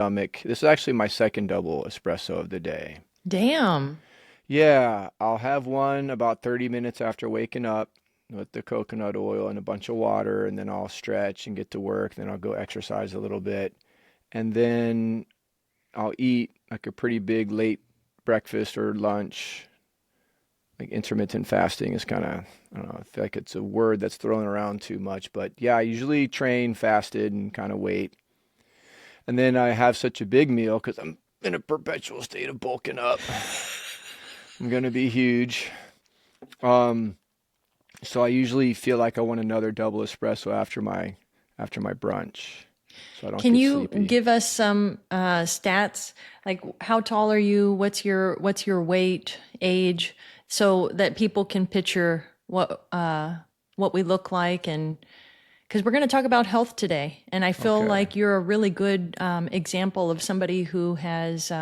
stomach. This is actually my second double espresso of the day. Damn. Yeah, I'll have one about 30 minutes after waking up with the coconut oil and a bunch of water, and then I'll stretch and get to work. Then I'll go exercise a little bit, and then I'll eat like a pretty big late breakfast or lunch. Like intermittent fasting is kind of, I don't know, I feel like it's a word that's thrown around too much, but yeah, I usually train fasted and kind of wait. And then I have such a big meal because I'm in a perpetual state of bulking up. I'm gonna be huge. Um, so I usually feel like I want another double espresso after my brunch, so I don't Can get you sleepy. give us some stats? Like how tall are you? What's your weight, age, so that people can picture what we look like, and because we're going to talk about health today, and I feel Okay. like you're a really good example of somebody who has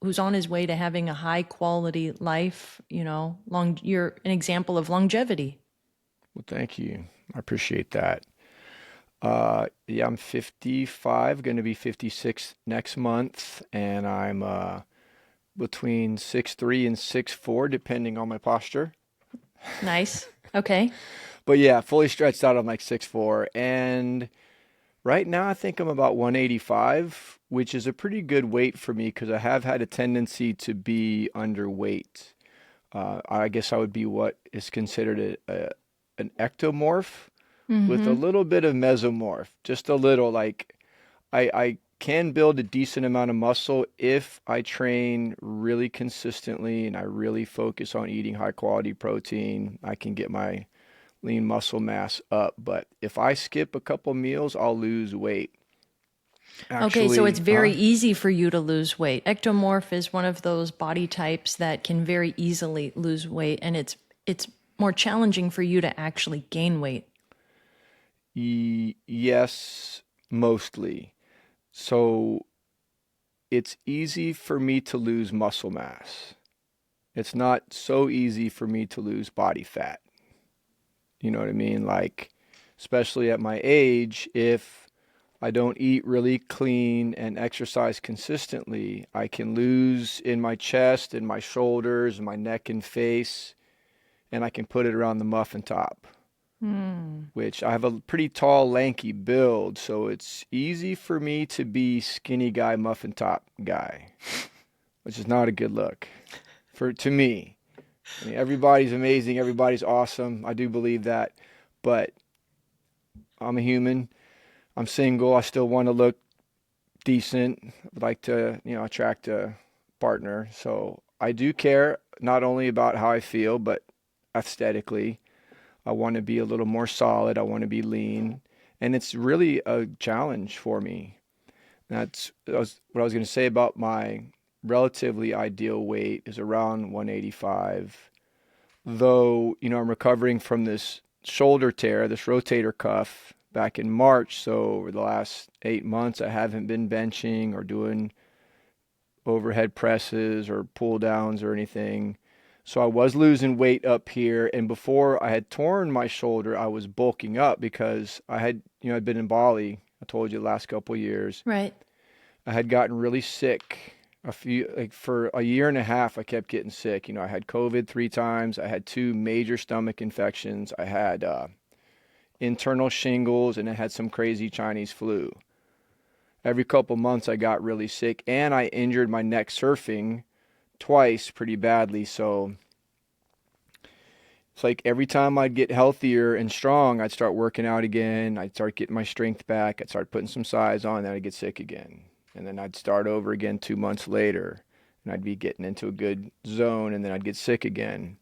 who's on his way to having a high quality life. You're an example of longevity. Well, thank you. I appreciate that. Yeah, I'm 55, going to be 56 next month, and I'm between 6'3" and 6'4", depending on my posture. Nice. Okay. But yeah, fully stretched out, I'm like 6'4", and right now I think I'm about 185, which is a pretty good weight for me because I have had a tendency to be underweight. I guess I would be what is considered an ectomorph with a Mm-hmm. little bit of mesomorph, just a little. Like I can build a decent amount of muscle if I train really consistently and I really focus on eating high quality protein. I can get my lean muscle mass up, but if I skip a couple meals, I'll lose weight. Okay, so it's Actually, very easy for you to lose weight. Ectomorph is one of those body types that can very easily lose weight, and it's more challenging for you to actually gain weight. yes, mostly. So it's easy for me to lose muscle mass. It's not so easy for me to lose body fat. You know what I mean? Like, especially at my age, if I don't eat really clean and exercise consistently, I can lose in my chest and my shoulders and my neck and face, and I can put it around the muffin top, Hmm. which I have a pretty tall, lanky build, so it's easy for me to be skinny guy, muffin top guy, which is not a good look for to me. I mean, everybody's amazing, everybody's awesome. I do believe that, but I'm a human. I'm single. I still want to look decent. I'd like to, attract a partner. So I do care not only about how I feel, but aesthetically. I want to be a little more solid. I want to be lean. And it's really a challenge for me. What I was going to say about my relatively ideal weight is around 185. Though, I'm recovering from this shoulder tear, this rotator cuff back in March. So over the last 8 months, I haven't been benching or doing overhead presses or pull downs or anything. So I was losing weight up here. And before I had torn my shoulder, I was bulking up because I'd been in Bali. I told you the last couple of years. Right. I had gotten really sick like for a year and a half. I kept getting sick. I had COVID 3 times. I had two major stomach infections. I had internal shingles, and I had some crazy Chinese flu. Every couple months I got really sick, and I injured my neck surfing twice pretty badly. So it's like every time I'd get healthier and strong, I'd start working out again. I'd start getting my strength back. I'd start putting some size on, then I'd get sick again. And then I'd start over again 2 months later, and I'd be getting into a good zone, and then I'd get sick again.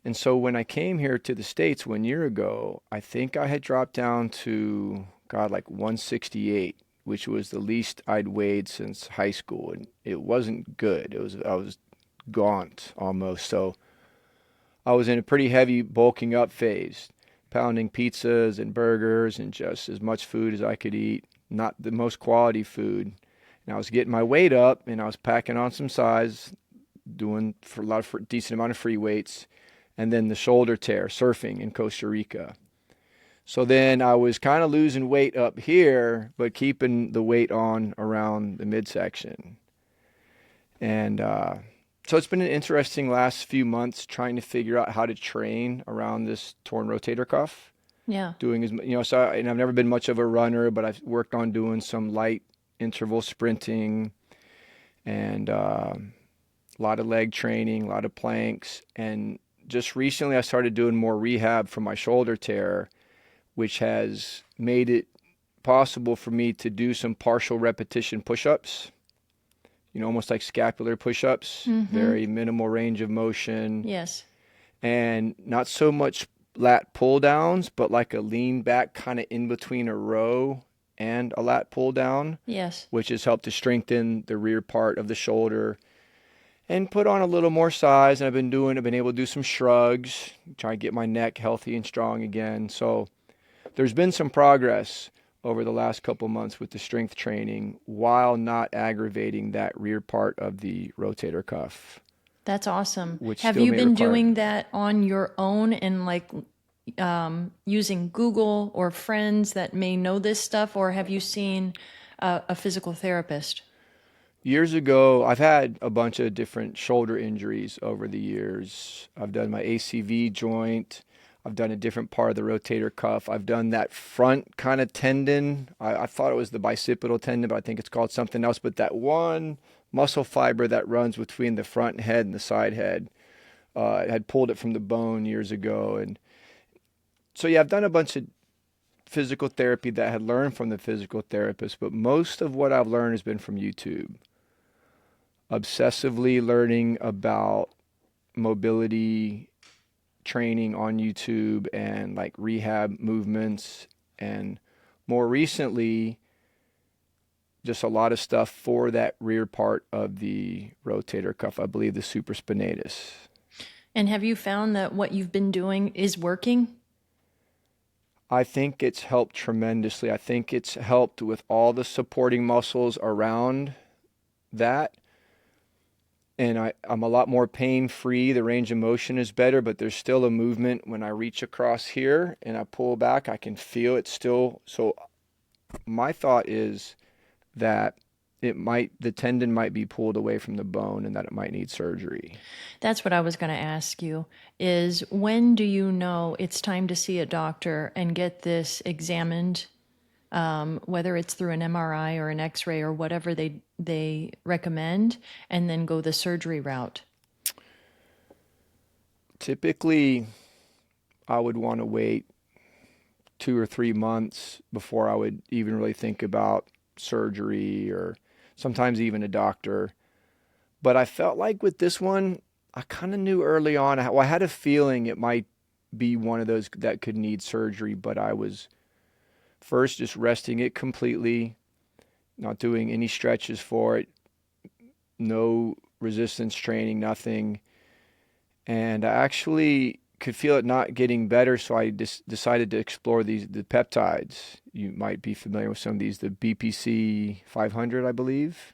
And so when I came here to the States 1 year ago, I think I had dropped down to, God, like 168, which was the least I'd weighed since high school. And it wasn't good. I was gaunt almost. So I was in a pretty heavy bulking up phase, pounding pizzas and burgers and just as much food as I could eat, not the most quality food. And I was getting my weight up and I was packing on some size, doing for a lot of decent amount of free weights, and then the shoulder tear surfing in Costa Rica. So then I was kind of losing weight up here, but keeping the weight on around the midsection. And so it's been an interesting last few months trying to figure out how to train around this torn rotator cuff. Yeah. Doing and I've never been much of a runner, but I've worked on doing some light interval sprinting and a lot of leg training, a lot of planks. And just recently I started doing more rehab for my shoulder tear, which has made it possible for me to do some partial repetition push-ups, almost like scapular push-ups, Mm-hmm. very minimal range of motion, Yes. and not so much lat pull downs, but like a lean back kind of in between a row and a lat pull down, Yes. which has helped to strengthen the rear part of the shoulder and put on a little more size. And I've been able to do some shrugs, try to get my neck healthy and strong again. So there's been some progress over the last couple months with the strength training while not aggravating that rear part of the rotator cuff, That's awesome. which Have still you may been require. doing that on your own and like using Google or friends that may know this stuff, or have you seen a physical therapist? Years ago, I've had a bunch of different shoulder injuries over the years. I've done my ACV joint. I've done a different part of the rotator cuff. I've done that front kind of tendon. I thought it was the bicipital tendon, but I think it's called something else. But that one muscle fiber that runs between the front head and the side head, I had pulled it from the bone years ago. And so, yeah, I've done a bunch of physical therapy that I had learned from the physical therapist, but most of what I've learned has been from YouTube. Obsessively learning about mobility training on YouTube and like rehab movements, and more recently just a lot of stuff for that rear part of the rotator cuff, I believe the supraspinatus. And have you found that what you've been doing is working? I think it's helped tremendously. I think it's helped with all the supporting muscles around that. And I'm a lot more pain free. The range of motion is better, but there's still a movement when I reach across here and I pull back. I can feel it still. So my thought is that the tendon might be pulled away from the bone and that it might need surgery. That's what I was going to ask you is when do you know it's time to see a doctor and get this examined, whether it's through an MRI or an X-ray or whatever they recommend, and then go the surgery route? Typically, I would want to wait 2 or 3 months before I would even really think about surgery or sometimes even a doctor. But I felt like with this one, I kind of knew early on. I had a feeling it might be one of those that could need surgery, but I was first just resting it completely, not doing any stretches for it, no resistance training, nothing. And I actually could feel it not getting better, so I decided to explore the peptides. You might be familiar with some of these, the BPC 500, I believe,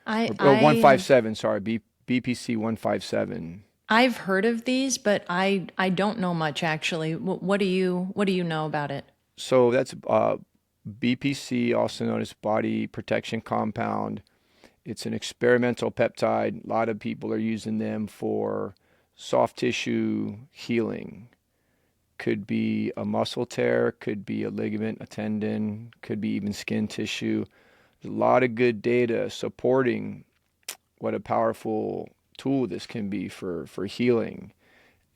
I or I have 157. Sorry, BPC 157. I've heard of these, but I don't know much actually. What do you know about it? So that's BPC, also known as body protection compound. It's an experimental peptide. A lot of people are using them for soft tissue healing. Could be a muscle tear, could be a ligament, a tendon, could be even skin tissue. There's a lot of good data supporting what a powerful tool this can be for healing.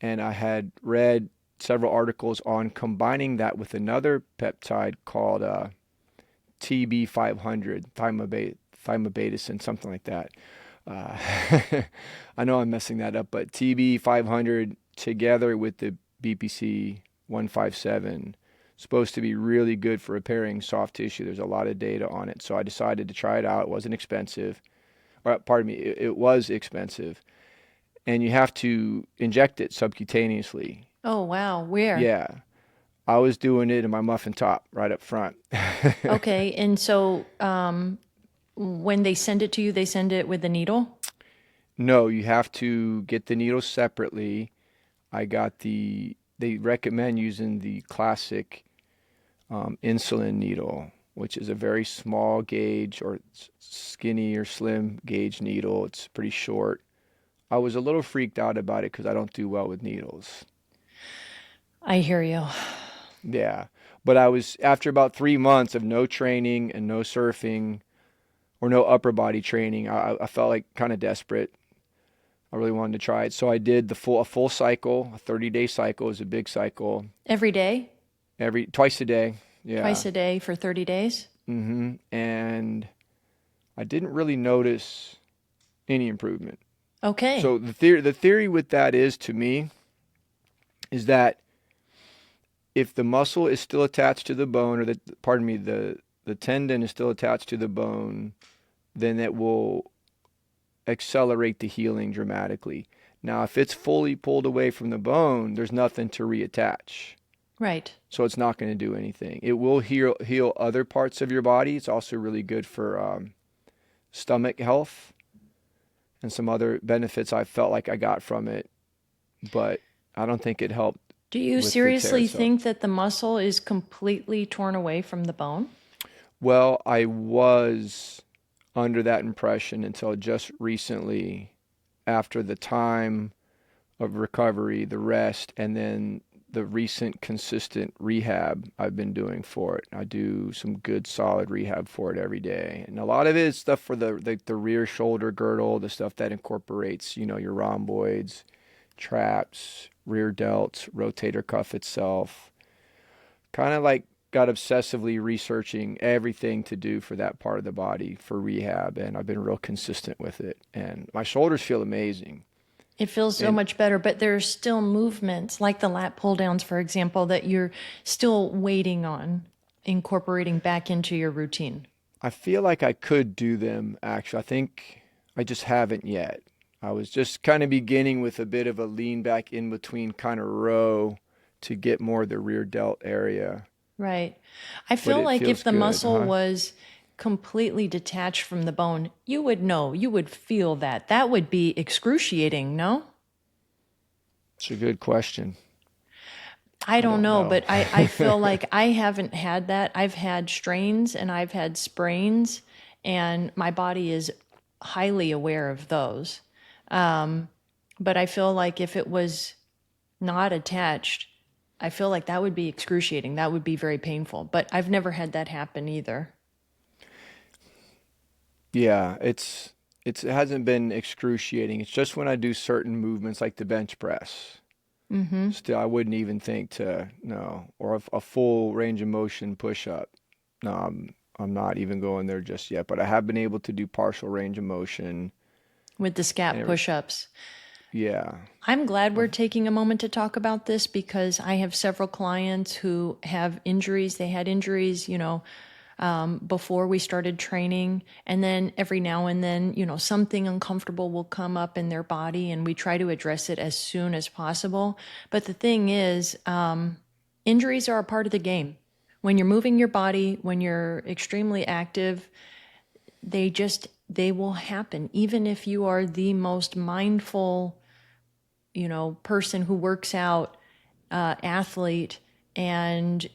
And I had read several articles on combining that with another peptide called TB500, thymobetasin, something like that. Uh, I know I'm messing that up, but TB500 together with the BPC 157 supposed to be really good for repairing soft tissue. There's a lot of data on it, so I decided to try it out. It wasn't expensive, or pardon me, it was expensive, and you have to inject it subcutaneously. Oh wow, where? Yeah, I was doing it in my muffin top right up front. Okay, and so when they send it to you, they send it with the needle? No, you have to get the needles separately. I got the they recommend using the classic insulin needle, which is a very small gauge or skinny or slim gauge needle. It's pretty short. I was a little freaked out about it because I don't do well with needles. I hear you. Yeah. But I was, after about 3 months of no training and no surfing or no upper body training, I felt like kind of desperate. I really wanted to try it. So I did a full cycle, a 30-day cycle is a big cycle, Every day, twice a day. Yeah. twice a day for 30 days. And I didn't really notice any improvement. Okay. So the theory with that is, to me, is that if the muscle is still attached to the bone, or the tendon is still attached to the bone, then it will accelerate the healing dramatically. Now, if it's fully pulled away from the bone, there's nothing to reattach. Right. So it's not going to do anything. It will heal other parts of your body. It's also really good for stomach health and some other benefits I felt like I got from it, but I don't think it helped Do you with the tear seriously itself. think that the muscle is completely torn away from the bone? Well, I was under that impression until just recently, after the time of recovery, the rest, and then the recent consistent rehab I've been doing for it. I do some good solid rehab for it every day. And a lot of it is stuff for the rear shoulder girdle, the stuff that incorporates, your rhomboids, traps, rear delts, rotator cuff itself. Kind of like got obsessively researching everything to do for that part of the body for rehab, and I've been real consistent with it. And my shoulders feel amazing. It feels so And much better, but there's still movements like the lat pull downs, for example, that you're still waiting on incorporating back into your routine. I feel like I could do them actually. I think I just haven't yet. I was just kind of beginning with a bit of a lean back in between kind of row to get more of the rear delt area. Right. I But feel it like if feels the good, muscle huh? was completely detached from the bone, you would know, you would feel that. That would be excruciating, no? It's a good question. I I don't don't know, know. but I feel like I haven't had that. I've had strains and I've had sprains, and my body is highly aware of those. But I feel like if it was not attached, I feel like that would be excruciating. That would be very painful. But I've never had that happen either. Yeah, it hasn't been excruciating. It's just when I do certain movements like the bench press. Mm-hmm. Still, I wouldn't even think to no, or a full range of motion push up. No, I'm not even going there just yet. But I have been able to do partial range of motion With the and scap every, push-ups. yeah. I'm glad we're I've, taking a moment to talk about this because I have several clients who have injuries. They had injuries, before we started training. And then every now and then, something uncomfortable will come up in their body, and we try to address it as soon as possible. But the thing is, injuries are a part of the game. When you're moving your body, when you're extremely active, they will happen. Even if you are the most mindful, person who works out, athlete, and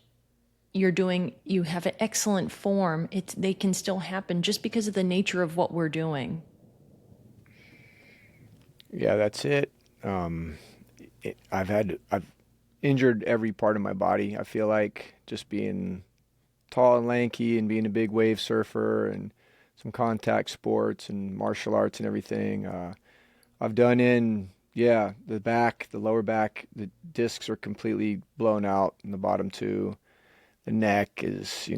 you have an excellent form, they can still happen just because of the nature of what we're doing. yeah, that's it. Um, I've injured every part of my body. I feel like just being tall and lanky and being a big wave surfer and some contact sports and martial arts and everything. I've done in, yeah, the lower back, the discs are completely blown out in the bottom two. The neck is,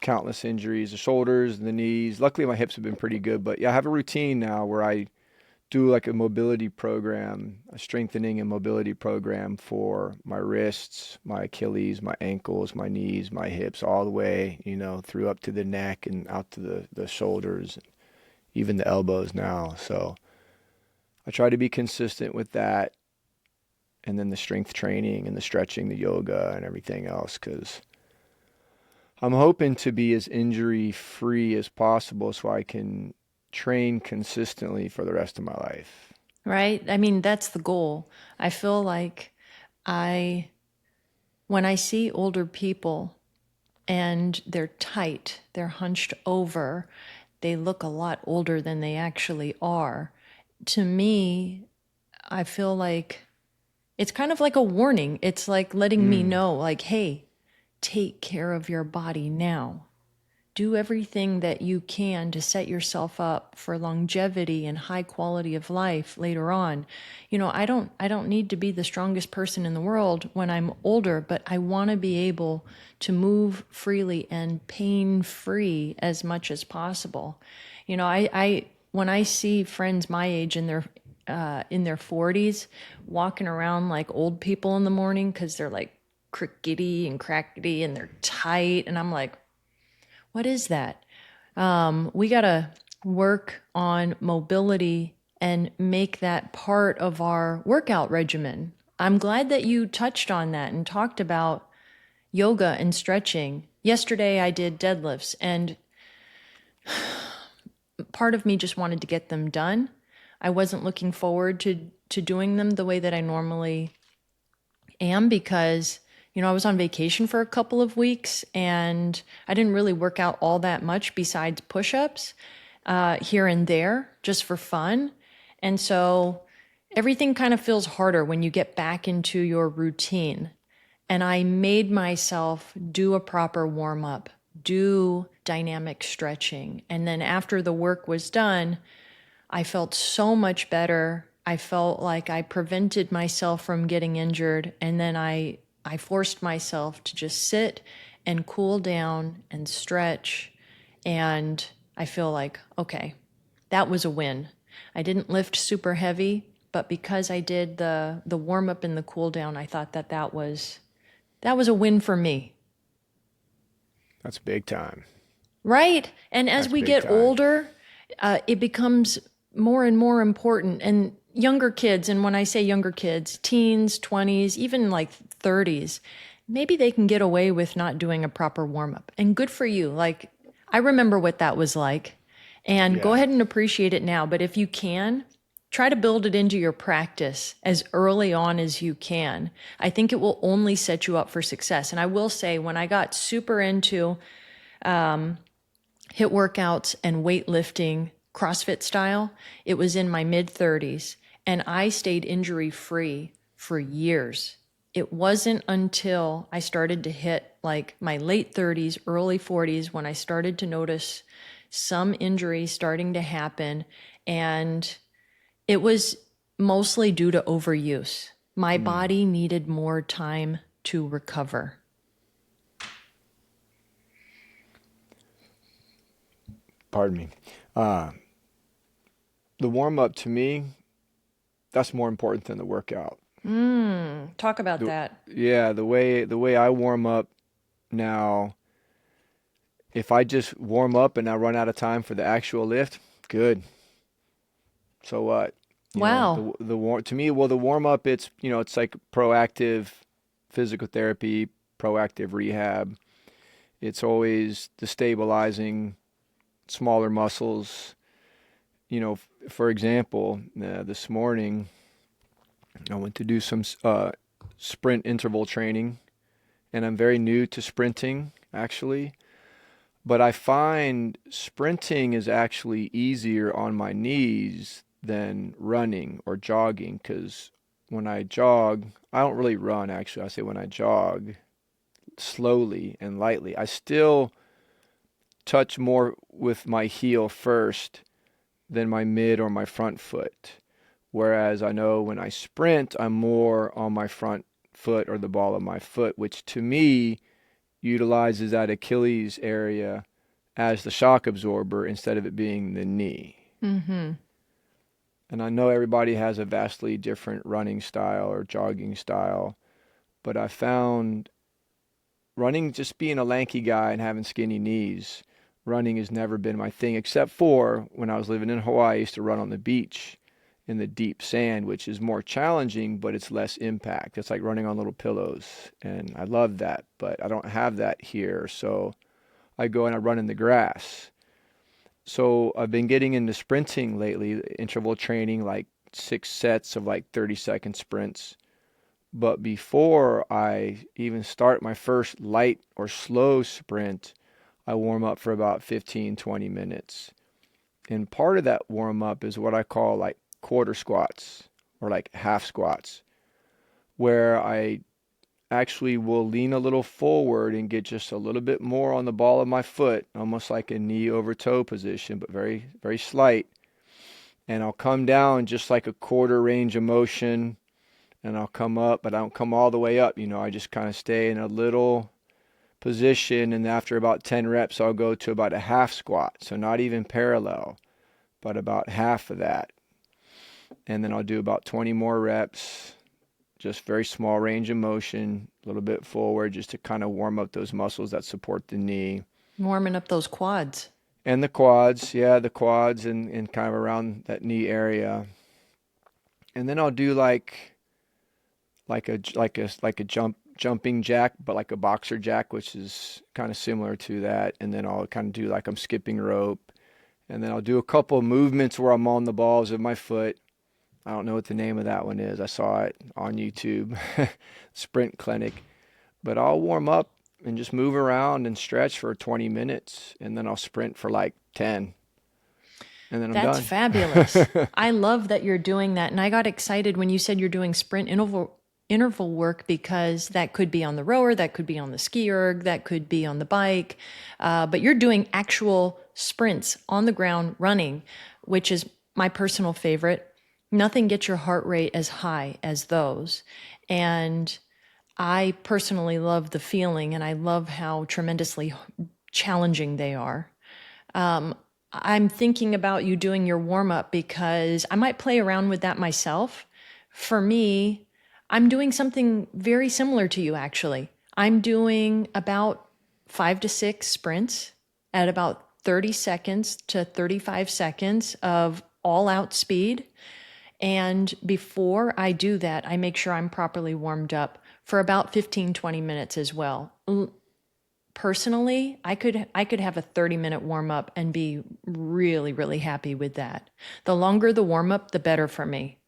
countless injuries, the shoulders, the knees. Luckily, my hips have been pretty good, but yeah, I have a routine now where I do like a mobility program, a strengthening and mobility program for my wrists, my Achilles, my ankles, my knees, my hips, all the way, through up to the neck and out to the shoulders, even the elbows now. So I try to be consistent with that. And then the strength training and the stretching, the yoga and everything else, because I'm hoping to be as injury free as possible so I can train consistently for the rest of my life. Right? I mean, that's the goal. I feel like I when I see older people and they're tight, they're hunched over, they look a lot older than they actually are. To me, I feel like it's kind of like a warning. It's like letting me Mm. know, like, hey, take care of your body now. Do everything that you can to set yourself up for longevity and high quality of life later on. I don't need to be the strongest person in the world when I'm older, but I want to be able to move freely and pain free as much as possible. I when I see friends my age in their 40s walking around like old people in the morning because they're like crickety and crackety and they're tight, and I'm like, what is that? We got to work on mobility and make that part of our workout regimen. I'm glad that you touched on that and talked about yoga and stretching. Yesterday I did deadlifts, and part of me just wanted to get them done. I wasn't looking forward to doing them the way that I normally am because I was on vacation for a couple of weeks and I didn't really work out all that much besides push-ups here and there just for fun. And so everything kind of feels harder when you get back into your routine. And I made myself do a proper warm up, do dynamic stretching. And then after the work was done, I felt so much better. I felt like I prevented myself from getting injured. And then I forced myself to just sit and cool down and stretch. And I feel like, okay, that was a win. I didn't lift super heavy, but because I did the warm up and the cool down, I thought that was a win for me. That's big time. Right. And as That's we big get time. older, it becomes more and more important. And younger kids, and when I say younger kids, teens, 20s, even like 30s, maybe they can get away with not doing a proper warm up. And good for you. Like, I remember what that was like. And go Yeah. ahead and appreciate it now. But if you can, try to build it into your practice as early on as you can. I think it will only set you up for success. And I will say, when I got super into hit workouts and weightlifting CrossFit style, it was in my mid 30s and I stayed injury free for years. It wasn't until I started to hit like my late 30s, early 40s when I started to notice some injuries starting to happen. And it was mostly due to overuse. My Mm. body needed more time to recover. Pardon me. Uh, the warm up to me, that's more important than the workout. Talk about The, that. yeah, the way I warm up now, if I just warm up and I run out of time for the actual lift, good. So what? Wow. The warm to me, well, the warm up, it's like proactive physical therapy, proactive rehab. It's always the stabilizing smaller muscles. For example, this morning I went to do some sprint interval training, and I'm very new to sprinting actually, but I find sprinting is actually easier on my knees than running or jogging because when I jog, I don't really run actually. I say when I jog slowly and lightly, I still touch more with my heel first than my mid or my front foot. Whereas I know when I sprint, I'm more on my front foot or the ball of my foot, which to me utilizes that Achilles area as the shock absorber instead of it being the knee. Mm-hmm. And I know everybody has a vastly different running style or jogging style, but I found running, just being a lanky guy and having skinny knees, running has never been my thing, except for when I was living in Hawaii. I used to run on the beach in the deep sand, which is more challenging, but it's less impact. It's like running on little pillows, and I love that, but I don't have that here. So I go and I run in the grass. So I've been getting into sprinting lately, interval training, like 6 sets of like 30-second sprints. But before I even start my first light or slow sprint, I warm up for about 15, 20 minutes. And part of that warm up is what I call like quarter squats or like half squats, where I actually will lean a little forward and get just a little bit more on the ball of my foot, almost like a knee over toe position, but very, very slight. And I'll come down just like a quarter range of motion, and I'll come up, but I don't come all the way up. I just kind of stay in a little position. And after about 10 reps, I'll go to about a half squat. So not even parallel, but about half of that. And then I'll do about 20 more reps, just very small range of motion, a little bit forward, just to kind of warm up those muscles that support the knee. Warming up those quads. And the quads, yeah, the quads and kind of around that knee area. And then I'll do like a jumping jack, but like a boxer jack, which is kind of similar to that. And then I'll kind of do like I'm skipping rope. And then I'll do a couple of movements where I'm on the balls of my foot. I don't know what the name of that one is. I saw it on YouTube, Sprint Clinic. But I'll warm up and just move around and stretch for 20 minutes. And then I'll sprint for like 10. And then I'm That's done. fabulous. I love that you're doing that. And I got excited when you said you're doing sprint interval work because that could be on the rower, that could be on the ski erg, that could be on the bike. But you're doing actual sprints on the ground running, which is my personal favorite. Nothing gets your heart rate as high as those. And I personally love the feeling and I love how tremendously challenging they are. I'm thinking about you doing your warm up because I might play around with that myself. For me, I'm doing something very similar to you, actually. I'm doing about 5 to 6 sprints at about 30 seconds to 35 seconds of all out speed. And before I do that, I make sure I'm properly warmed up for about 15, 20 minutes as well. Personally, I could have a 30-minute warm up and be really, really happy with that. The longer the warm up, the better for me.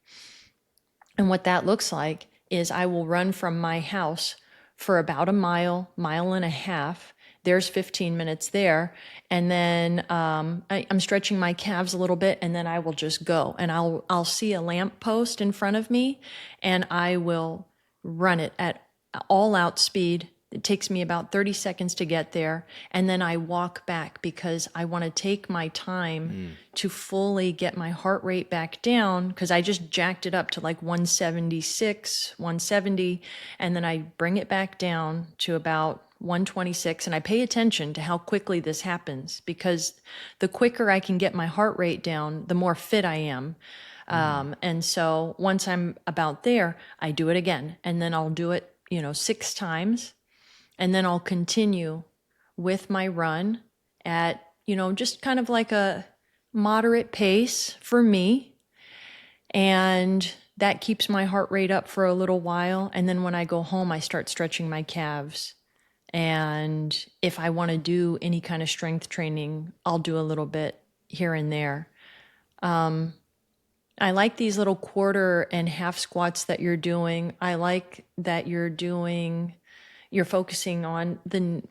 And what that looks like is I will run from my house for about a mile, mile and a half. There's 15 minutes there. And then I'm stretching my calves a little bit and then I will just go. And I'll see a lamp post in front of me and I will run it at all out speed. It takes me about 30 seconds to get there. And then I walk back because I want to take my time to fully get my heart rate back down because I just jacked it up to like 176, 170. And then I bring it back down to about 126. And I pay attention to how quickly this happens because the quicker I can get my heart rate down, the more fit I am. And so once I'm about there, I do it again. And then I'll do it, 6 times. And then I'll continue with my run at, just kind of like a moderate pace for me. And that keeps my heart rate up for a little while. And then when I go home, I start stretching my calves. And if I want to do any kind of strength training, I'll do a little bit here and there. I like these little quarter and half squats that you're doing. I like that you're focusing on the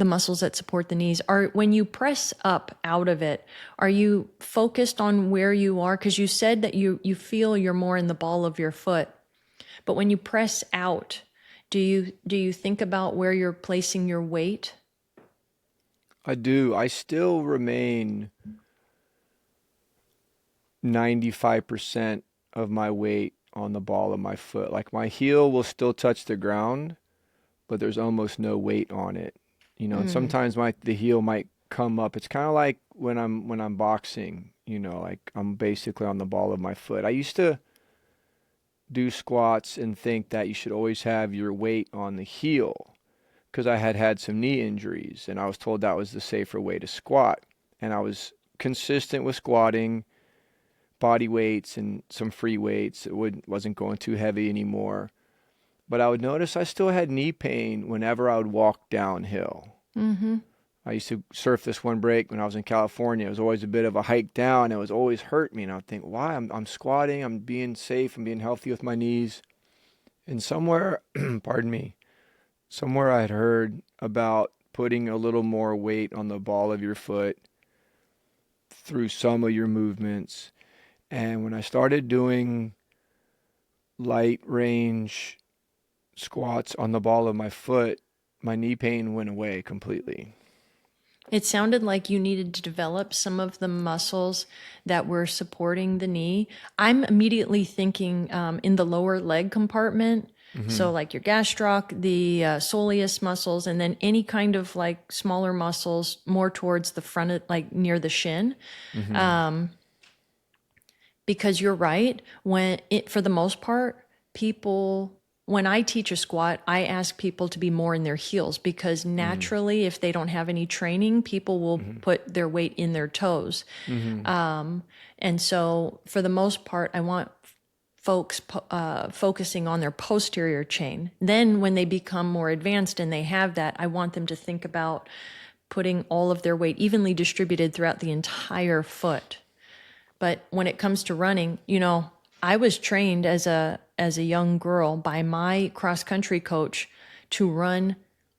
muscles that support the knees. When you press up out of it, are you focused on where you are? Because you said that you feel you're more in the ball of your foot. But when you press out, do you think about where you're placing your weight? I do. I still remain 95% of my weight on the ball of my foot. Like my heel will still touch the ground, but there's almost no weight on it. And sometimes the heel might come up. It's kind of like when I'm boxing, like I'm basically on the ball of my foot. I used to do squats and think that you should always have your weight on the heel because I had some knee injuries and I was told that was the safer way to squat. And I was consistent with squatting, body weights and some free weights. It wasn't going too heavy anymore. But I would notice I still had knee pain whenever I would walk downhill. Mm-hmm. I used to surf this one break when I was in California. It was always a bit of a hike down. It was always hurt me. And I would think, why? I'm squatting. I'm being safe. I'm being healthy with my knees. And somewhere, pardon me, somewhere I'd heard about putting a little more weight on the ball of your foot through some of your movements. And when I started doing light range squats on the ball of my foot, my knee pain went away completely. It sounded like you needed to develop some of the muscles that were supporting the knee. I'm immediately thinking in the lower leg compartment. Mm-hmm. So, like your gastroc, the soleus muscles, and then any kind of like smaller muscles more towards the front, of, like near the shin. Mm-hmm. Because you're right, for the most part, people, when I teach a squat, I ask people to be more in their heels because Mm-hmm. naturally, if they don't have any training, people will put their weight in their toes. Mm-hmm. And so, for the most part, I want folks focusing on their posterior chain. Then, when they become more advanced and they have that, I want them to think about putting all of their weight evenly distributed throughout the entire foot. But when it comes to running, I was trained as a young girl by my cross country coach to run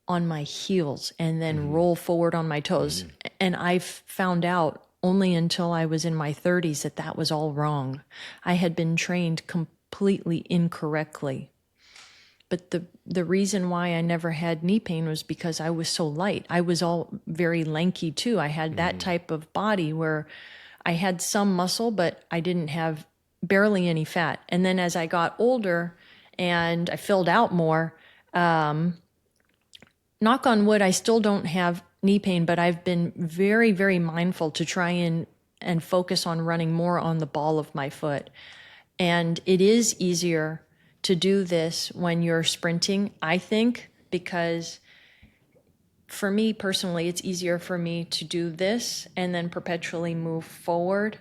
on my heels and then Mm-hmm. roll forward on my toes. Mm-hmm. And I found out only until I was in my 30s that that was all wrong. I had been trained completely incorrectly. But the reason why I never had knee pain was because I was so light. I was all very lanky too. I had that Mm-hmm. type of body where I had some muscle, but I didn't have barely any fat. And then as I got older and I filled out more, knock on wood, I still don't have knee pain, but I've been very, very mindful to try and focus on running more on the ball of my foot. And it is easier to do this when you're sprinting, I think, because for me personally, it's easier for me to do this and then perpetually move forward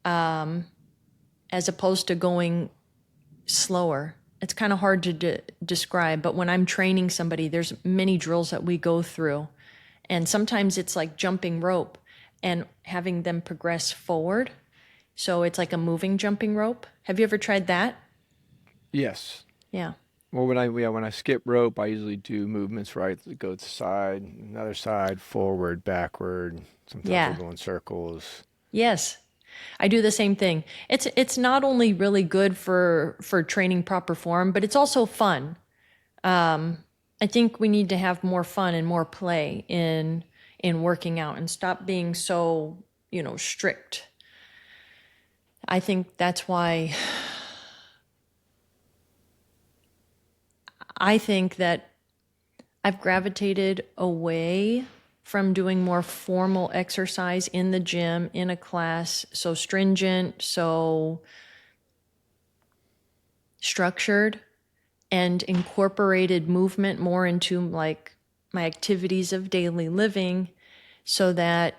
as opposed to going slower. It's kind of hard to describe, but when I'm training somebody, there's many drills that we go through. And sometimes it's like jumping rope and having them progress forward. So it's like a moving jumping rope. Have you ever tried that? Yes. Yeah. Well, when I skip rope, I usually do movements right that go to the side, another side, forward, backward. Sometimes I'll Yeah. go in circles. Yes. I do the same thing. It's not only really good for training proper form, but it's also fun. I think we need to have more fun and more play in working out and stop being so, strict. I think that's why I think that I've gravitated away from doing more formal exercise in the gym, in a class, so stringent, so structured, and incorporated movement more into like my activities of daily living so that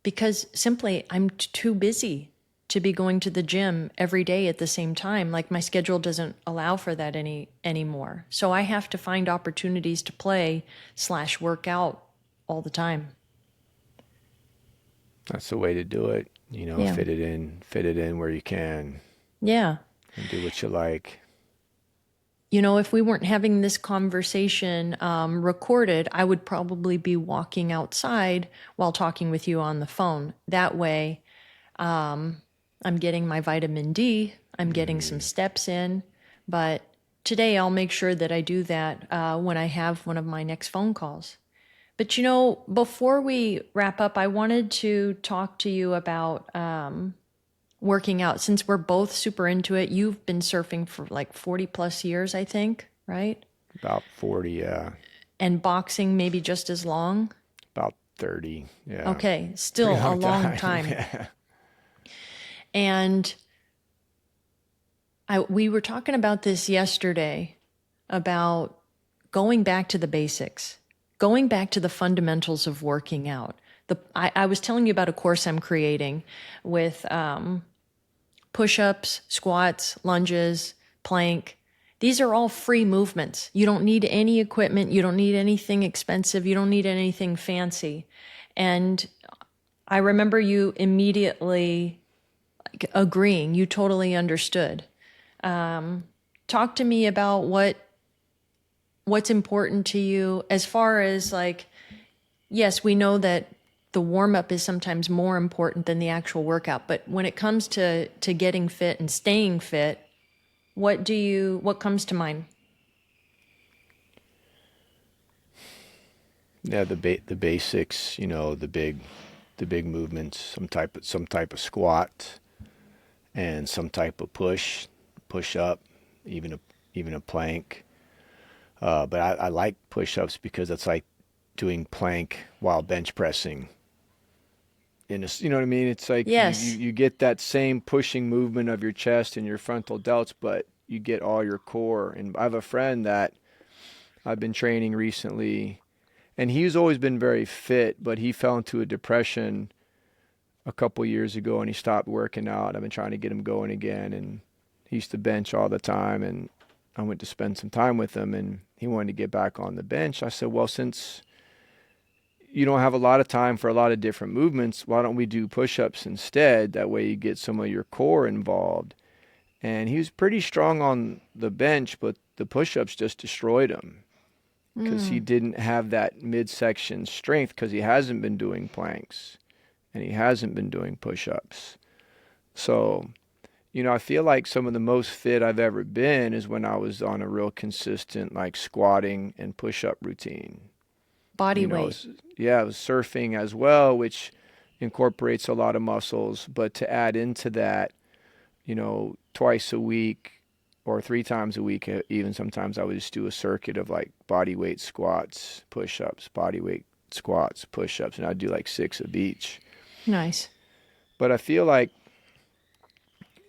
because simply I'm too busy to be going to the gym every day at the same time. Like my schedule doesn't allow for that anymore. So I have to find opportunities to play slash work out all the time. That's the way to do it. Yeah. Fit it in where you can, Yeah. and do what you like. If we weren't having this conversation recorded, I would probably be walking outside while talking with you on the phone. That way, I'm getting my vitamin D, I'm getting some Mm. steps in. But today, I'll make sure that I do that when I have one of my next phone calls. But before we wrap up, I wanted to talk to you about working out since we're both super into it. You've been surfing for like 40 plus years, I think, right? About 40, yeah. And boxing maybe just as long. About 30, yeah. Okay, Pretty still a long long time. time. Yeah. And we were talking about this yesterday about going back to the basics, going back to the fundamentals of working out. I was telling you about a course I'm creating with push-ups, squats, lunges, plank. These are all free movements. You don't need any equipment. You don't need anything expensive. You don't need anything fancy. And I remember you immediately agreeing. You totally understood. talk to me about what's important to you as far as like, yes, we know that the warm up is sometimes more important than the actual workout, but when it comes to getting fit and staying fit, what comes to mind? Yeah, the basics, the big movements, some type of squat and some type of push up, even a plank. But I like push ups because it's like doing plank while bench pressing. You know what I mean? It's like Yes. you get that same pushing movement of your chest and your frontal delts, but you get all your core. And I have a friend that I've been training recently, and he's always been very fit, but he fell into a depression a couple years ago and he stopped working out. I've been trying to get him going again, and he used to bench all the time, and I went to spend some time with him and he wanted to get back on the bench. I said, well, since you don't have a lot of time for a lot of different movements, why don't we do push-ups instead? That way you get some of your core involved. And he was pretty strong on the bench, but the push-ups just destroyed him because he Mm. didn't have that midsection strength because he hasn't been doing planks and he hasn't been doing push-ups. So, I feel like some of the most fit I've ever been is when I was on a real consistent like squatting and push-up routine. Body You know, weight. s- yeah, it was surfing as well, which incorporates a lot of muscles. But to add into that, twice a week or three times a week, even sometimes I would just do a circuit of like body weight squats, push ups, body weight squats, push ups, and I'd do like six of each. Nice. But I feel like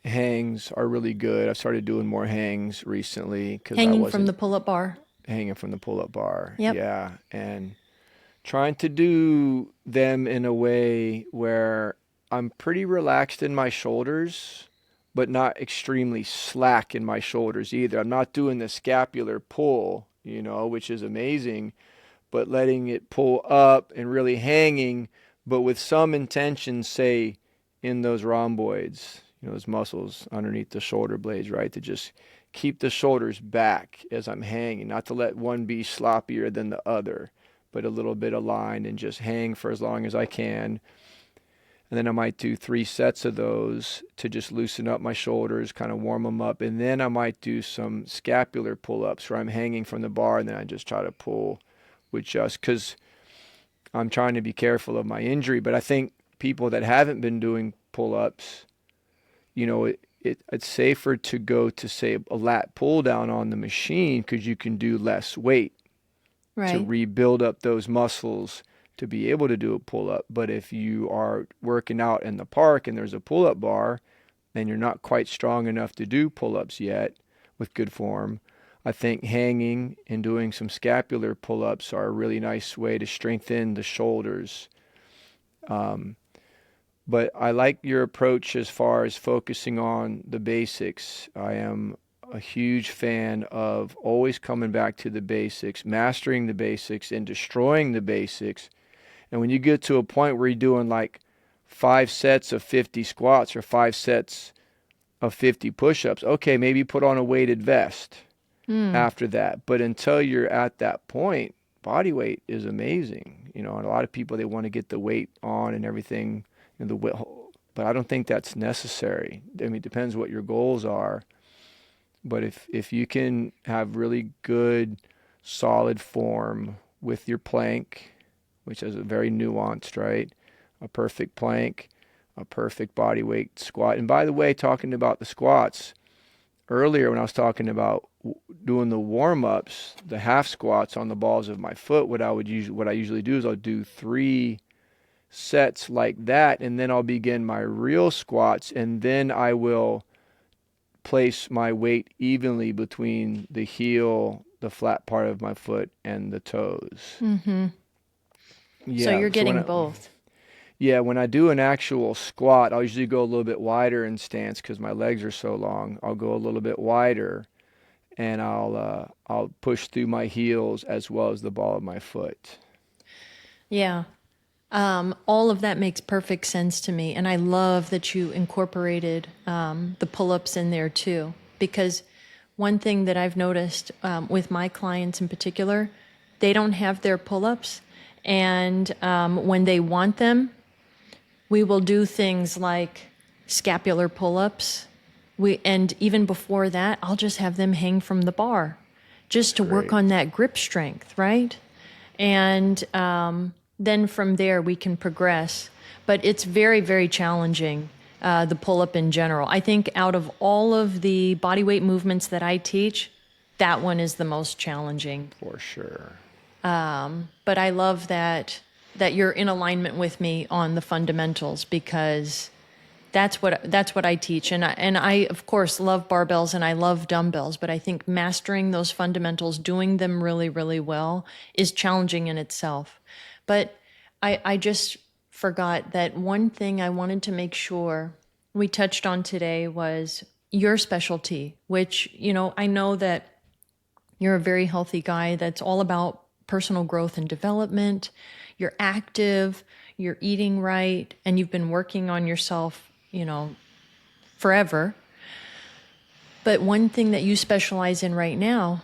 hangs are really good. I've started doing more hangs recently because I Hanging from wasn't the pull-up bar. hanging from the pull up bar. Yep. Yeah. And trying to do them in a way where I'm pretty relaxed in my shoulders, but not extremely slack in my shoulders either. I'm not doing the scapular pull, which is amazing, but letting it pull up and really hanging, but with some intention, say, in those rhomboids, those muscles underneath the shoulder blades, right? To just keep the shoulders back as I'm hanging, not to let one be sloppier than the other, but a little bit aligned and just hang for as long as I can. And then I might do 3 sets of those to just loosen up my shoulders, kind of warm them up. And then I might do some scapular pull ups where I'm hanging from the bar and then I just try to pull with just because I'm trying to be careful of my injury. But I think people that haven't been doing pull ups, it's safer to go to, say, a lat pull down on the machine because you can do less weight to Right. rebuild up those muscles to be able to do a pull up. But if you are working out in the park and there's a pull up bar and you're not quite strong enough to do pull ups yet with good form, I think hanging and doing some scapular pull ups are a really nice way to strengthen the shoulders. Um, but I like your approach as far as focusing on the basics. I am a huge fan of always coming back to the basics, mastering the basics, and destroying the basics. And when you get to a point where you're doing like 5 sets of 50 squats or 5 sets of 50 push ups, okay, maybe put on a weighted vest Mm. after that. But until you're at that point, body weight is amazing. And a lot of people, they want to get the weight on and everything, the weight, but I don't think that's necessary. I mean, it depends what your goals are. But if you can have really good, solid form with your plank, which is a very nuanced, right? A perfect plank, a perfect body weight squat. And by the way, talking about the squats, earlier when I was talking about doing the warm-ups, the half squats on the balls of my foot, what I usually do is I'll do 3 sets like that, and then I'll begin my real squats, and then I will place my weight evenly between the heel, the flat part of my foot, and the toes. Mm-hmm. So Yeah, you're so getting both. when I do an actual squat, I'll usually go a little bit wider in stance because my legs are so long. I'll go a little bit wider and I'll push through my heels as well as the ball of my foot. Yeah. All of that makes perfect sense to me. And I love that you incorporated the pull ups in there too. Because one thing that I've noticed with my clients in particular, they don't have their pull-ups. And when they want them, we will do things like scapular pull-ups. And even before that, I'll just have them hang from the bar just That's to work great. on that grip strength, right? And then from there we can progress. But it's very, very challenging, the pull-up in general. I think out of all of the body weight movements that I teach, that one is the most challenging. For sure. But I love that you're in alignment with me on the fundamentals, because that's what I teach, and I of course love barbells and I love dumbbells, but I think mastering those fundamentals, doing them really, really well, is challenging in itself. But I just forgot that one thing I wanted to make sure we touched on today was your specialty, which, I know that you're a very healthy guy that's all about personal growth and development. You're active, you're eating right, and you've been working on yourself, forever. But one thing that you specialize in right now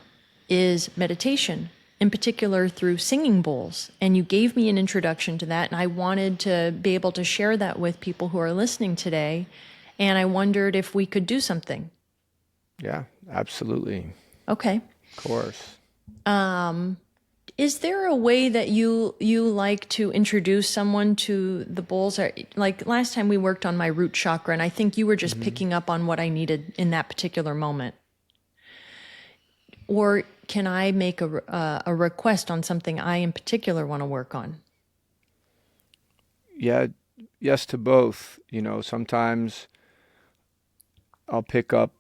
is meditation, in particular through singing bowls. And you gave me an introduction to that, and I wanted to be able to share that with people who are listening today. And I wondered if we could do something. Yeah, absolutely. Okay. Of course. Is there a way that you like to introduce someone to the bowls? Or, like last time we worked on my root chakra, and I think you were just Hmm. picking up on what I needed in that particular moment. Or can I make a request on something I in particular want to work on? Yeah, yes to both. Sometimes I'll pick up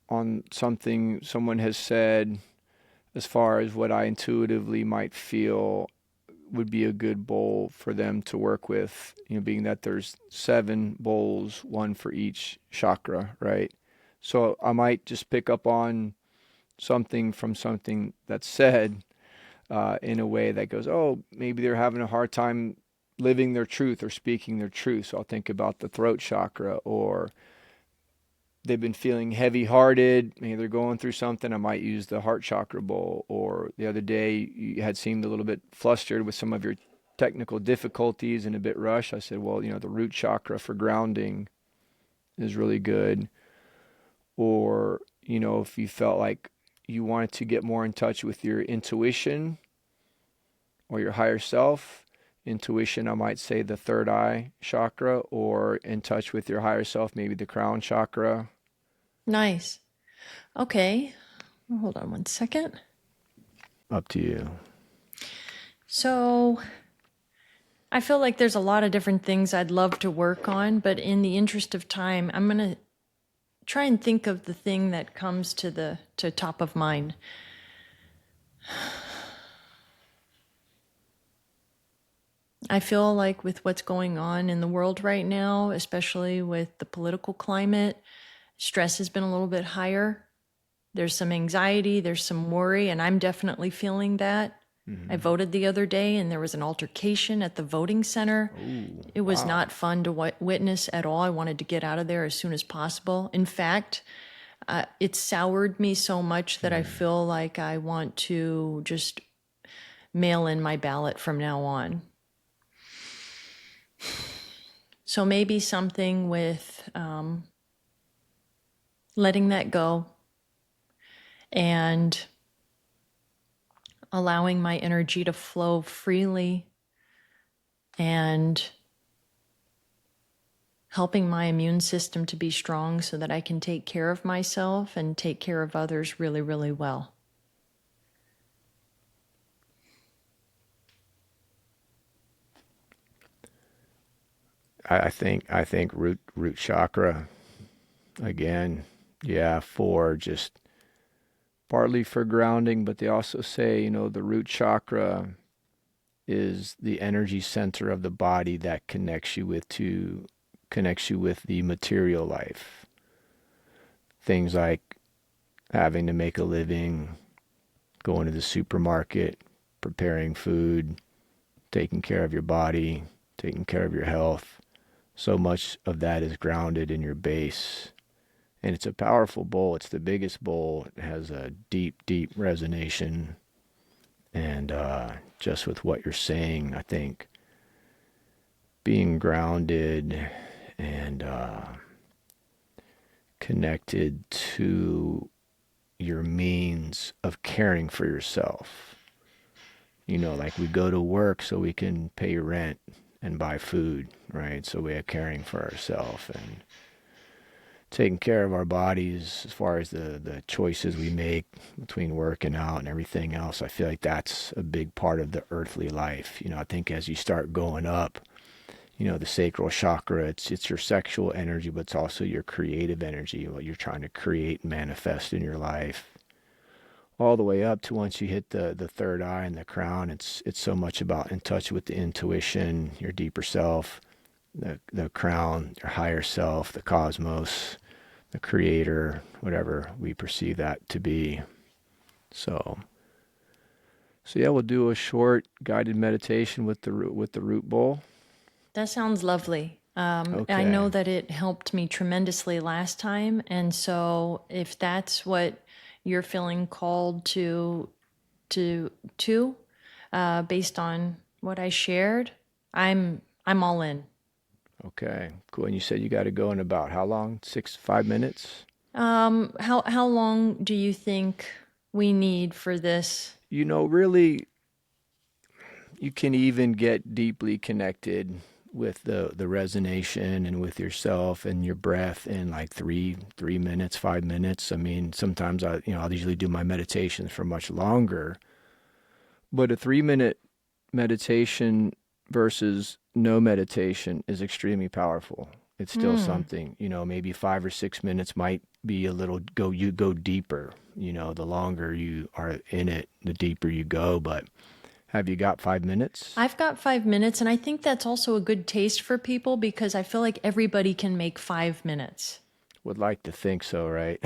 on something someone has said as far as what I intuitively might feel would be a good bowl for them to work with, being that there's seven bowls, one for each chakra, right? So I might just pick up on something from something that's said in a way that goes, oh, maybe they're having a hard time living their truth or speaking their truth. So I'll think about the throat chakra, or they've been feeling heavy hearted. Maybe they're going through something. I might use the heart chakra bowl. Or the other day, you had seemed a little bit flustered with some of your technical difficulties and a bit rushed. I said, well, the root chakra for grounding is really good. Or, if you felt like you wanted to get more in touch with your intuition or your higher self, intuition, I might say the third eye chakra, or in touch with your higher self, maybe the crown chakra. Nice. Okay. Hold on one second. Up to you. So I feel like there's a lot of different things I'd love to work on, but in the interest of time, I'm going to try and think of the thing that comes to top of mind. I feel like with what's going on in the world right now, especially with the political climate, stress has been a little bit higher. There's some anxiety, there's some worry, and I'm definitely feeling that. I Hmm. voted the other day and there was an altercation at the voting center. Oh, It was wow. not fun to witness at all. I wanted to get out of there as soon as possible. In fact, it soured me so much that I Mm. feel like I want to just mail in my ballot from now on. So maybe something with letting that go and allowing my energy to flow freely and helping my immune system to be strong so that I can take care of myself and take care of others really, really well. I think root chakra again. Yeah, for just partly for grounding, but they also say, the root chakra is the energy center of the body that connects you with the material life. Things like having to make a living, going to the supermarket, preparing food, taking care of your body, taking care of your health. So much of that is grounded in your base, And it's a powerful bowl. It's the biggest bowl. It has a deep, deep resonation. And just with what you're saying, I think being grounded and connected to your means of caring for yourself. Like we go to work so we can pay rent and buy food, right? So we are caring for ourselves and taking care of our bodies as far as the choices we make between working out and everything else. I feel like that's a big part of the earthly life. I think as you start going up, the sacral chakra, it's your sexual energy, but it's also your creative energy, what you're trying to create and manifest in your life. All the way up to once you hit the third eye and the crown, it's so much about in touch with the intuition, your deeper self, the crown, your higher self, the cosmos, the creator, whatever we perceive that to be. So yeah, we'll do a short guided meditation with the root bowl. That sounds lovely. I Okay. know that it helped me tremendously last time. And so if that's what you're feeling called to, based on what I shared, I'm all in. Okay. Cool. And you said you got to go in about how long? 5 minutes? How long do you think we need for this? Really, you can even get deeply connected with the resonation and with yourself and your breath in like 3 minutes, 5 minutes. I mean, sometimes I'll usually do my meditations for much longer, but a 3 minute meditation versus no meditation is extremely powerful. It's still Hmm. something. Maybe 5 or 6 minutes might be a little you go deeper. The longer you are in it, the deeper you go. But have you got 5 minutes? I've got 5 minutes, and I think that's also a good taste for people because I feel like everybody can make 5 minutes. Would like to think so, right?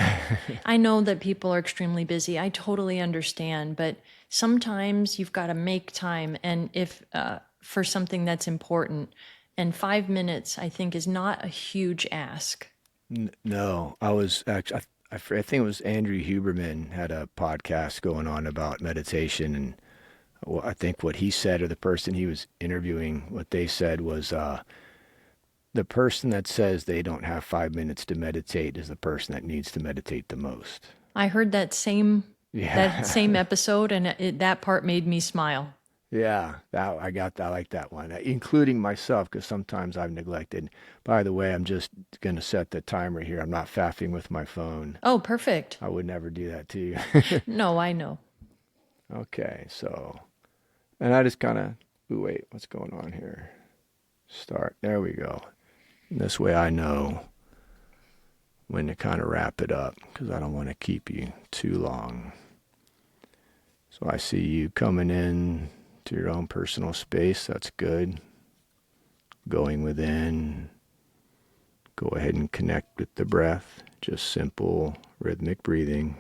I know that people are extremely busy. I totally understand, but sometimes you've got to make time, and if for something that's important, and 5 minutes, I think, is not a huge ask. No, I was actually, I think it was Andrew Huberman had a podcast going on about meditation. And well, I think what he said, or the person he was interviewing, what they said was the person that says they don't have 5 minutes to meditate is the person that needs to meditate the most. I heard that Yeah. same episode, and that part made me smile. Yeah, I like that one, including myself, because sometimes I've neglected. By the way, I'm just gonna set the timer here. I'm not faffing with my phone. Oh, perfect. I would never do that to you. No, I know. Okay, so, and I just kind of, ooh, wait, what's going on here? Start. There we go. And this way I know when to kind of wrap it up, because I don't want to keep you too long. So I see you coming in to your own personal space. That's good. Going within. Go ahead and connect with the breath. Just simple rhythmic breathing.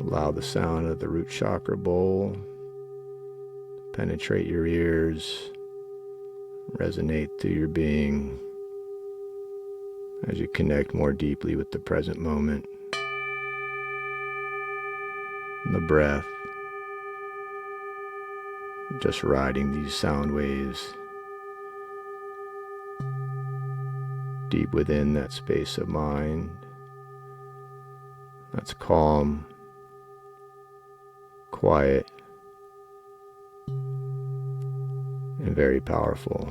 Allow the sound of the root chakra bowl to penetrate your ears, resonate through your being as you connect more deeply with the present moment and the breath. Just riding these sound waves deep within that space of mind that's calm, quiet, and very powerful.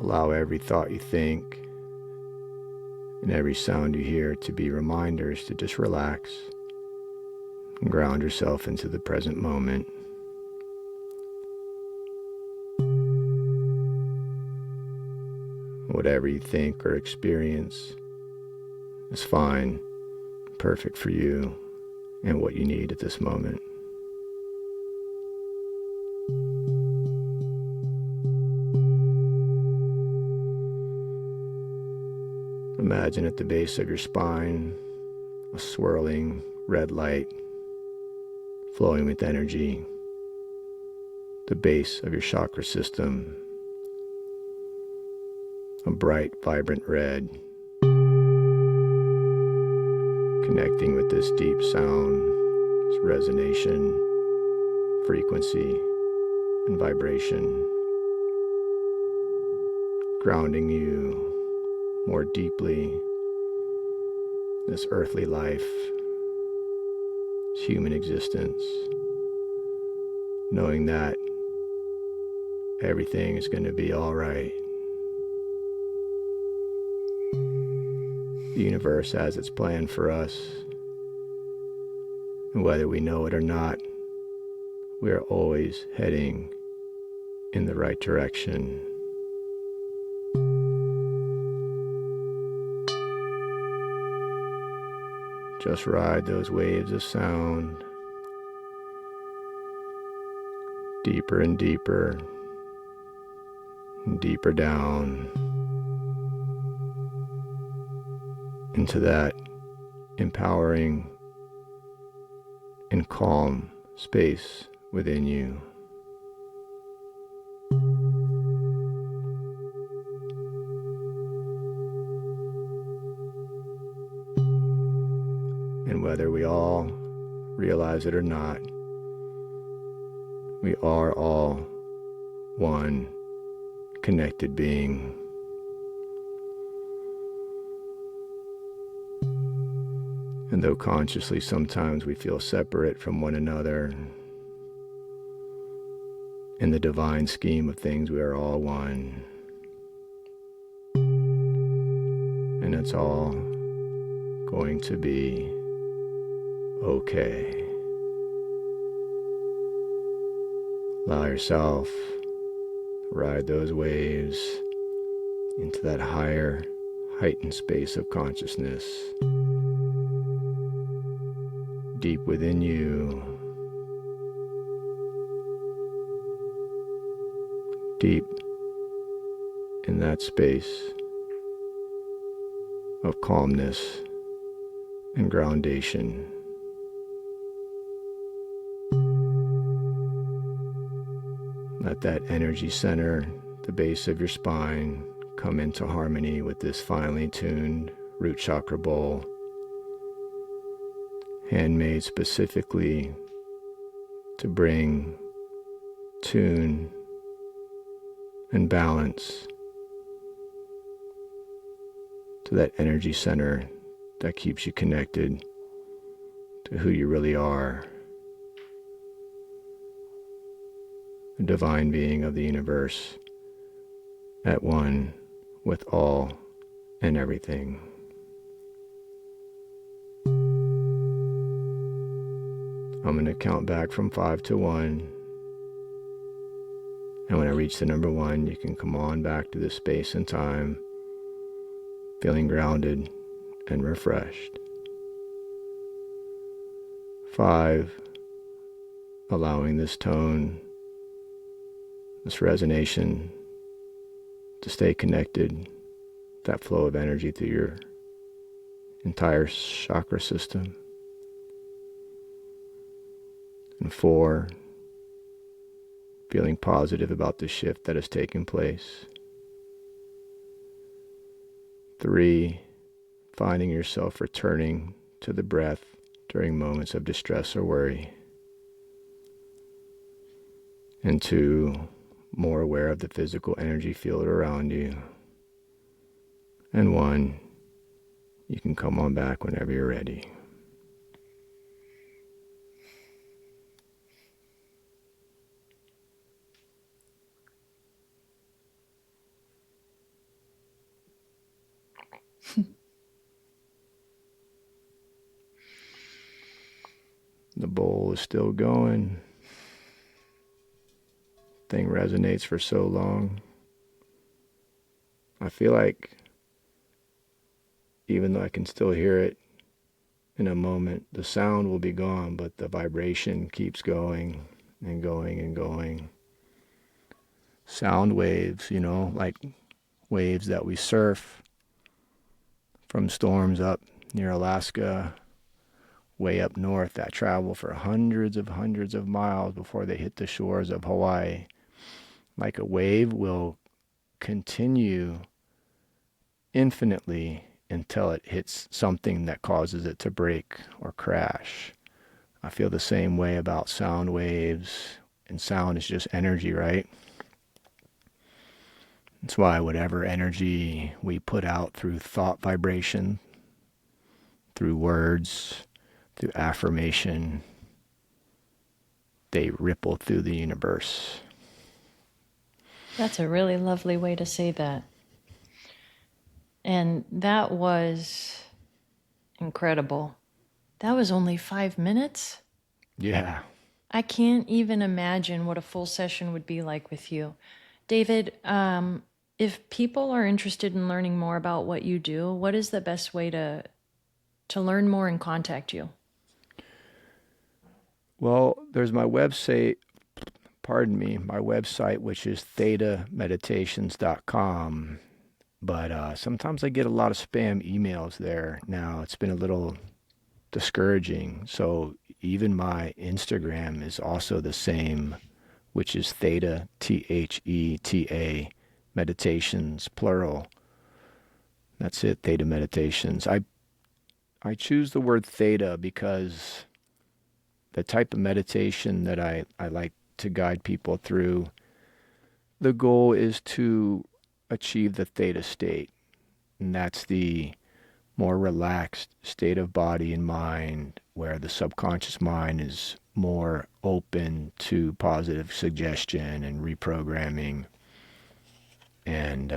Allow every thought you think and every sound you hear to be reminders to just relax and ground yourself into the present moment. Whatever you think or experience is fine, perfect for you and what you need at this moment. Imagine at the base of your spine a swirling red light flowing with energy, the base of your chakra system, a bright, vibrant red, connecting with this deep sound, this resonation, frequency, and vibration, grounding you more deeply, this earthly life, this human existence, knowing that everything is going to be all right. The universe has its plan for us, and whether we know it or not, we are always heading in the right direction. Just ride those waves of sound deeper and deeper and deeper down into that empowering and calm space within you. And whether we all realize it or not, we are all one connected being. And though consciously sometimes we feel separate from one another, in the divine scheme of things we are all one. And it's all going to be okay. Allow yourself to ride those waves into that higher, heightened space of consciousness. Deep within you, deep in that space of calmness and groundation. Let that energy center, the base of your spine, come into harmony with this finely tuned root chakra bowl, handmade specifically to bring tune and balance to that energy center that keeps you connected to who you really are, the divine being of the universe, at one with all and everything. I'm going to count back from 5 to 1. And when I reach the number 1, you can come on back to this space and time, feeling grounded and refreshed. 5, allowing this tone, this resonation to stay connected, that flow of energy through your entire chakra system. And 4, feeling positive about the shift that has taken place. 3, finding yourself returning to the breath during moments of distress or worry. And 2, more aware of the physical energy field around you. And 1, you can come on back whenever you're ready. The bowl is still going. Thing resonates for so long. I feel like even though I can still hear it in a moment, the sound will be gone, but the vibration keeps going and going and going. Sound waves, like waves that we surf from storms up near Alaska way up north that travel for hundreds of miles before they hit the shores of Hawaii. Like a wave will continue infinitely until it hits something that causes it to break or crash. I feel the same way about sound waves, and sound is just energy, right? That's why whatever energy we put out through thought vibration, through words, through affirmation, they ripple through the universe. That's a really lovely way to say that. And that was incredible. That was only 5 minutes. Yeah. I can't even imagine what a full session would be like with you. David, if people are interested in learning more about what you do, what is the best way to learn more and contact you? Well, there's my website, pardon me, my website, which is thetameditations.com. But sometimes I get a lot of spam emails there now. It's been a little discouraging. So even my Instagram is also the same, which is Theta, Theta, meditations, plural. That's it, Theta Meditations. I choose the word Theta because the type of meditation that I like to guide people through, the goal is to achieve the Theta state. And that's the more relaxed state of body and mind where the subconscious mind is more open to positive suggestion and reprogramming. And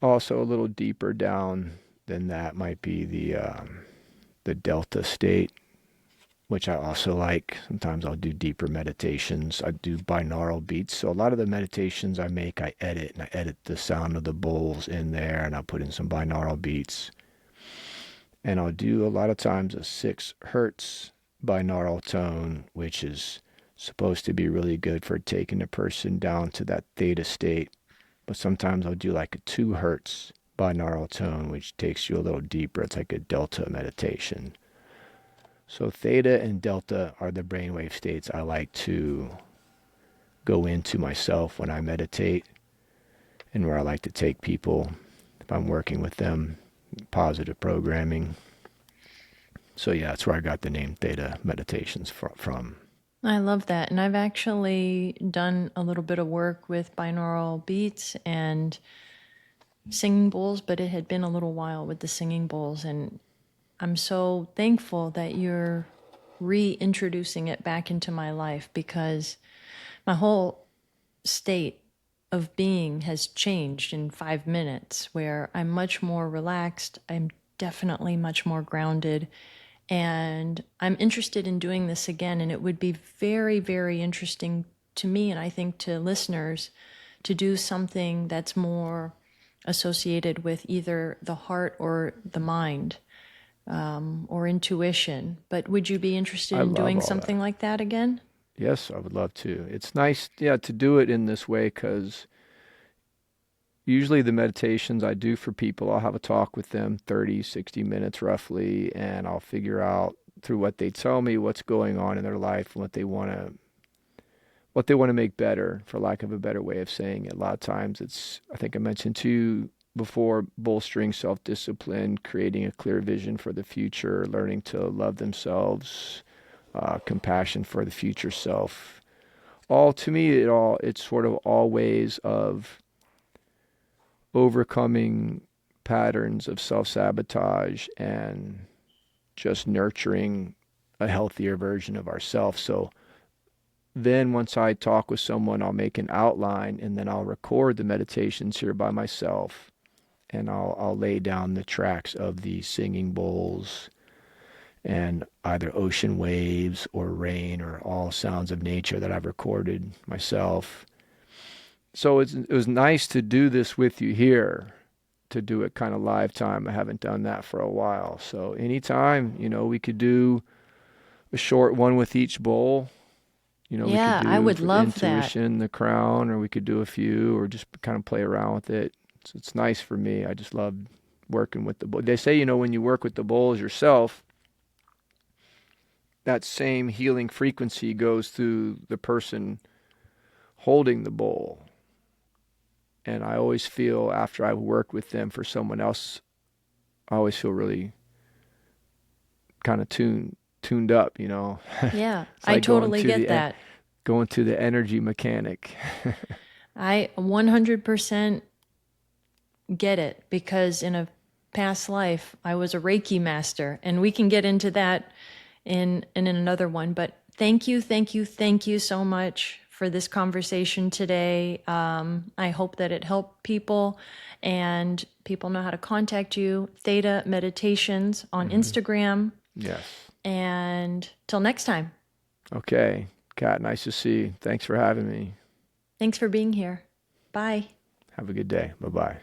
also a little deeper down than that might be the delta state, which I also like. Sometimes I'll do deeper meditations. I do binaural beats. So a lot of the meditations I make, I edit, and I edit the sound of the bowls in there, and I'll put in some binaural beats. And I'll do a lot of times a 6 hertz binaural tone, which is supposed to be really good for taking a person down to that theta state. But sometimes I'll do like a 2 hertz binaural tone, which takes you a little deeper. It's like a delta meditation. So theta and delta are the brainwave states I like to go into myself when I meditate, and where I like to take people if I'm working with them, positive programming. So yeah, that's where I got the name Theta Meditations from. I love that. And I've actually done a little bit of work with binaural beats and singing bowls, but it had been a little while with the singing bowls. And I'm so thankful that you're reintroducing it back into my life, because my whole state of being has changed in 5 minutes, where I'm much more relaxed. I'm definitely much more grounded. And I'm interested in doing this again. And it would be very, very interesting to me, and I think to listeners, to do something that's more associated with either the heart or the mind, or intuition. But would you be interested I in love doing all that. something like that again? Yes, I would love to. It's nice, yeah, to do it in this way because usually the meditations I do for people, I'll have a talk with them 30, 60 minutes roughly, and I'll figure out through what they tell me what's going on in their life and what they want to make better, for lack of a better way of saying it. A lot of times it's, I think I mentioned to you before, bolstering self-discipline, creating a clear vision for the future, learning to love themselves, compassion for the future self. All to me, it's sort of all ways of overcoming patterns of self-sabotage and just nurturing a healthier version of ourselves. So then once I talk with someone, I'll make an outline and then I'll record the meditations here by myself, and I'll lay down the tracks of the singing bowls and either ocean waves or rain or all sounds of nature that I've recorded myself. So it was nice to do this with you here, to do it kind of live time. I haven't done that for a while. So anytime, we could do a short one with each bowl. We could Yeah, I do would for the love that. intuition, the crown, or we could do a few, or just kind of play around with it. So it's nice for me. I just love working with the bowl. They say, when you work with the bowls yourself, that same healing frequency goes through the person holding the bowl. And I always feel after I've worked with them for someone else, I always feel really kind of tuned up, you know. Yeah, It's I like totally get that. going to the energy mechanic. I 100% get it because in a past life I was a Reiki master, and we can get into that in another one. But thank you, thank you, thank you so much for this conversation today. I hope that it helped people and people know how to contact you. Theta Meditations on Hmm. Instagram. Yes. And till next time, Okay. Kat, nice to see you. Thanks for having me. thanks for being here. Bye. Have a good day. Bye bye.